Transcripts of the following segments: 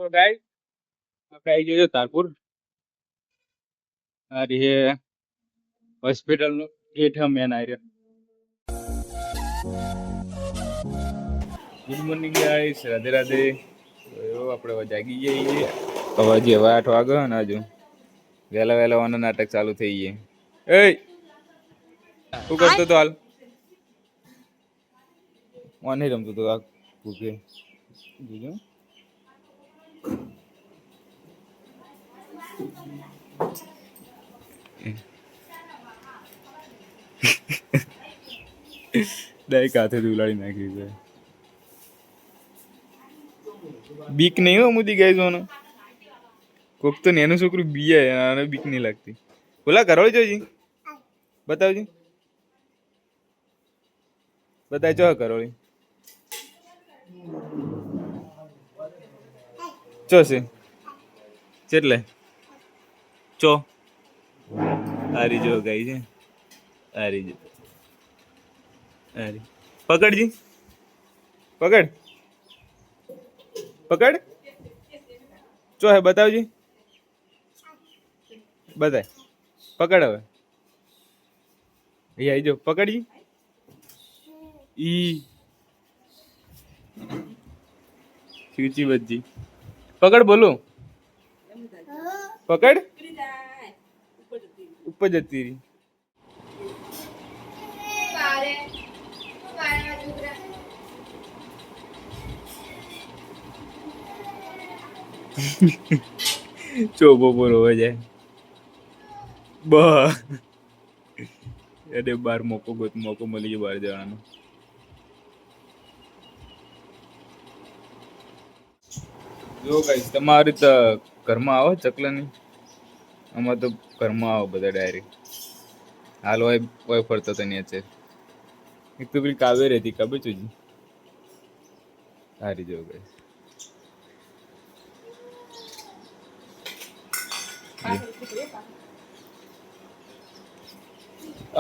તો ગાય આપણે આવી જજો તારપુર. આ રે હોસ્પિટલ નો ગેટ હમ મેન આવી રહ્યો. Good morning guys, Radhe Radhe. આપણે જાગી જઈએ હવે. જે 8 વાગ્યા ને હજુ વહેલા વહેલા વાના નાટક ચાલુ થઈ ગયે. એ શું કરતો તો હાલ? ઓને રમતો તો આ ભૂકે બીજું. ડાયરેક્ટ હાથેથી ઉલાડી નાખી છે. બીક નહીં હો મુદી ગઈ જોનો. કોક તો નેનું છોકરું બીએ અને બીક નહીં લાગતી. બોલા કરોળી જોજી બતાવજી. બતાય ચો કરોળી ચો છે ચેટલે ચો આરી જો ગઈ છે. આરી જો આરી પકડજી પકડ પકડ ચો હે બતાવજી. બતાય પકડ હવે. અહીંયા આવી જો પકડજી. ઈ ખીચી બજી પકડ બોલો પકડ ઉપર જતી રહી. ચોબો બોલો હો જાય બ એટલે બાર મોકો મળી ગયો બહાર જવાનો. જો ગાઈસ તમારે તો ઘરમાં આવો ચકલાની. આમાં તો ઘરમાં આવો બધા ડાયરેક્ટ. હાલ હોય ફરતો તો નીચે. એક તો પેલી કાવેરી હતી ખબર છે જી. સારી જો ગાઈસ.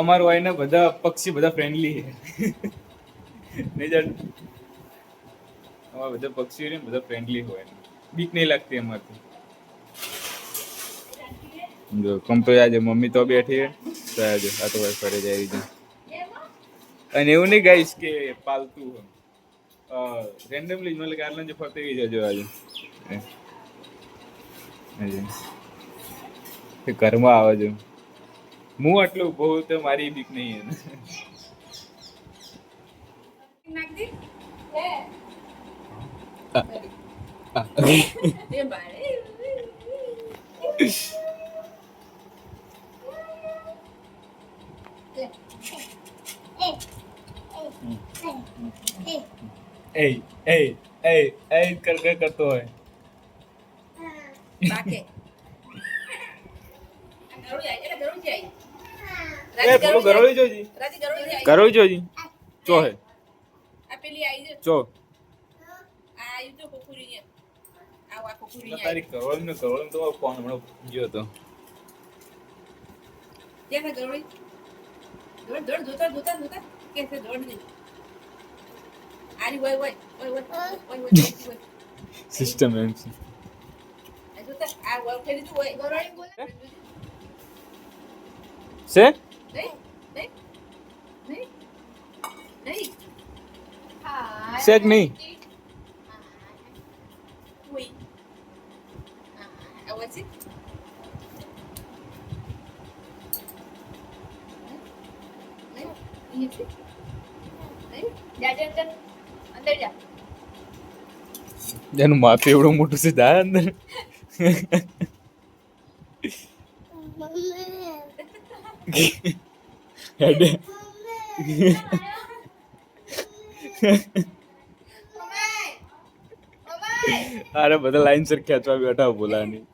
અમારું હોય ને બધા પક્ષી બધા ફ્રેન્ડલી છે. નહીં જાણ અમારા બધા પક્ષીઓ ને બધા ફ્રેન્ડલી હોય. બીક નહીં લાગતી અમારથી. જો કમ્પેર આજે મમ્મી તો બેઠી તો આજે આ તો ફરે જાય છે. અને એવું નહીં ગાઈશ કે પાલતું રેન્ડમલી મતલબ કે આટલા જે ફરતી ગઈ જજો આજે ઘરમાં આવે છે. હું આટલું બહુ તો મારી બીક નહીં. કરતો હોય ગરોળી જોજી ગરોળી જોજી ચો હે ચો તારી કરોળી તો કોણ હમણાં ગયો હતો. સિસ્ટમ એમ છે. શેક નહીં એનું માથું એવડું મોટું છે દા અંદર. અરે બધા લાઈન સર ખેંચવા બેઠા બોલાની.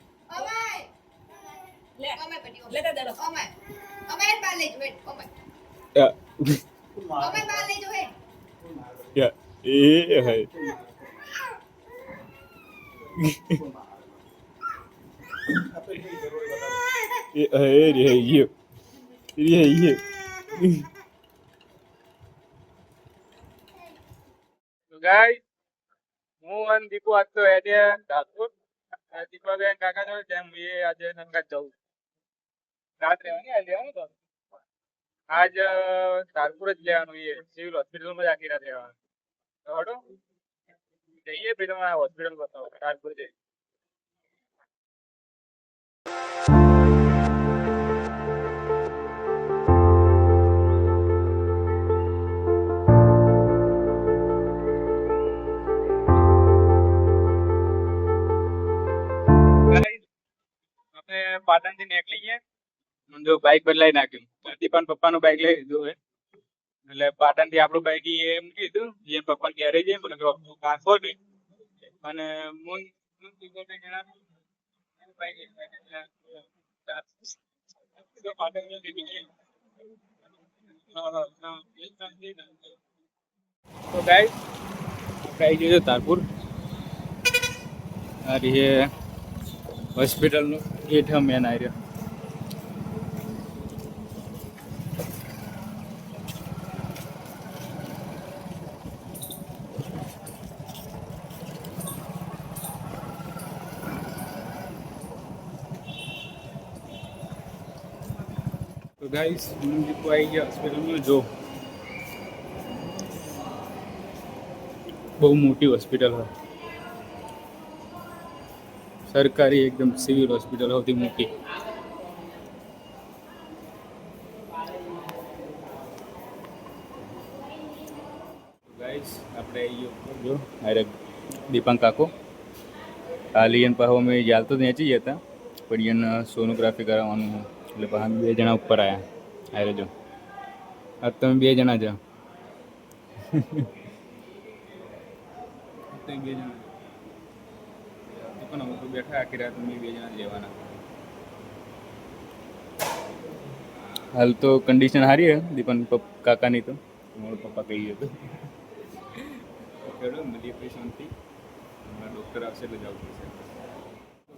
હું અને દીપુ આજ તો હેડે રાજકોટ દીપાબેન કાકા જોડે જેમ એ આજે નંગા જવું રાત રહેવાની આજે આવવાનું તો આજ તારપુર જ લેવાનું એ સિવિલ હોસ્પિટલમાં જ આખી રાત રહેવાનું તો હડો જઈએ પેલા હોસ્પિટલ બતાવો તારપુર જઈએ આપણે પાટણ થી નીકળી ગયા જો બાઇક બદલાઈ નાખ્યું દીપાન પપ્પાનું બાઇક લઈ લીધું હોય એટલે પાટણ થી આપણું બાઇક એ મૂકી દીધું એ પપ્પા ઘેરે જઈએ મને કાંસો ને અને હું તો ગાઈસ આપણે આવી જઈએ તારપુર આ રહી હોસ્પિટલનું ગેટ મેન આવી રહ્યો તો ગાઈસ હું દીપુ આવી ગયા હોસ્પિટલમાં જો બહુ મોટી હોસ્પિટલ હોય સરકારી એકદમ સિવિલ હોસ્પિટલ સૌથી મોટી ગાઈસ આપણે જો અરે દીપાંક કાકો આલિયન પાહો અમે ચાલતો નેચી જતા પણ એને સોનોગ્રાફી કરાવવાનું એટલે પાછા 2 જણા ઉપર આવ્યા અરે જો આ તમે 2 જણા છો તમે 2 જણા પણ હું તો બેઠા આખી રાત અમે 2 જણા લેવાના હાલ તો કન્ડિશન સારી હે દીપન કાકાની તો મારો પપ્પા કહી હતું ચલો મળીએ પછી શાંતિ હમણાં ડૉક્ટર આવશે એટલે જવું પડશે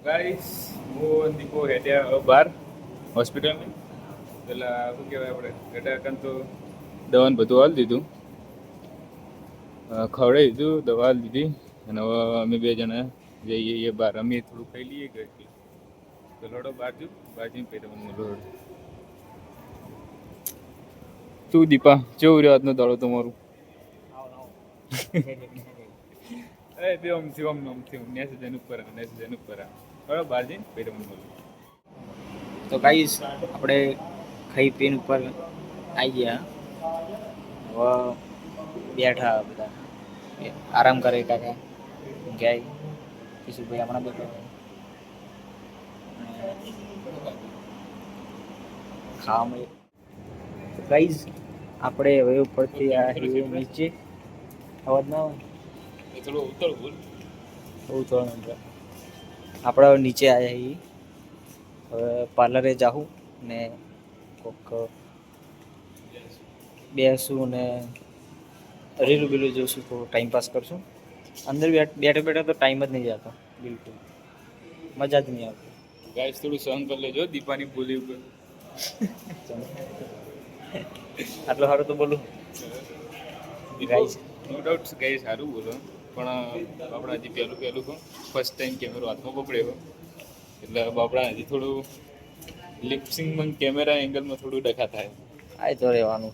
ગાઈસ હું દીપો હેડ્યા બહાર હોસ્પિટલમાં પેલા શું કહેવાય આપણે હેડ્યા તો દવાનું બધું હાલ દીધું ખવડાવી દીધું દવા હાલ દીધી અને હવે અમે 2 જણા જઈએ એ બહાર અમે થોડું ખાઈ લઈએ ઘરથી તો લડો બહાર જુ બહાર જઈને પેટમાં લડો તું દીપા કેવું રહ્યો આજનો દાડો તમારું એ બે આમથી નેસ ઉપર બરાબર બહાર જઈને પેટમાં લડો તો ગાઈસ આપણે ખાઈ પીને ઉપર આવી ગયા હવે બેઠા બધા આરામ કરે કાકા ગયા કિશુભાઈ હમણાં બેઠો ખાવામાં તો ગાઈસ આપણે હવે ઉપરથી આ નીચે અવાજ ના આવે થોડું ઉતર બોલ આપણે હવે નીચે આવ્યા છીએ હવે પાર્લરે જાઉં ને કોક બેસું ને રીલું બીલું જોઈશું થોડું ટાઈમ પાસ કરશું અંદર બેઠા બેઠા તો ટાઈમ જ નહીં જતો બિલકુલ મજા જ નહીં આવતી ગાઈસ થોડું સહન કરી લેજો દીપાની બોલી ઉપર આટલો સારું તો બોલું ગાઈસ નો ડાઉટ ગાઈસ સારું બોલો પણ બાપડા હજી પહેલું ફર્સ્ટ ટાઈમ કેમેરો હાથમાં પકડ્યો એટલે બાપડા હજી થોડું લિપસિંગમાં કેમેરા એંગલમાં થોડું ડખા થાય આ તો રહેવાનું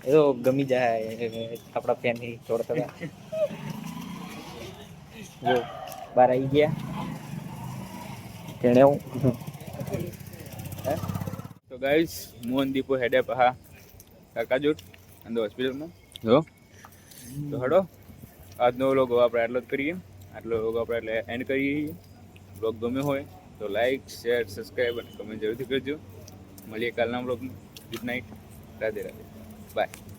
એ તો ગમી જાય આપણા ફેન થોડા જો બહાર આવી ગયા તેણે તો ગાઈસ મોહન દીપો હેડે પહા કાકા જોડ અંદર હોસ્પિટલમાં જો તો હડો આજનો વ્લોગ આપણે આટલો જ કરીએ આટલો વ્લોગ આપણે એટલે એન્ડ કરીએ વ્લોગ ગમ્યો હોય તો લાઈક શેર સબસ્ક્રાઈબ અને કમેન્ટ જરૂરથી કરજો મળીએ કાલના વ્લોગમાં good night Radhe Radhe by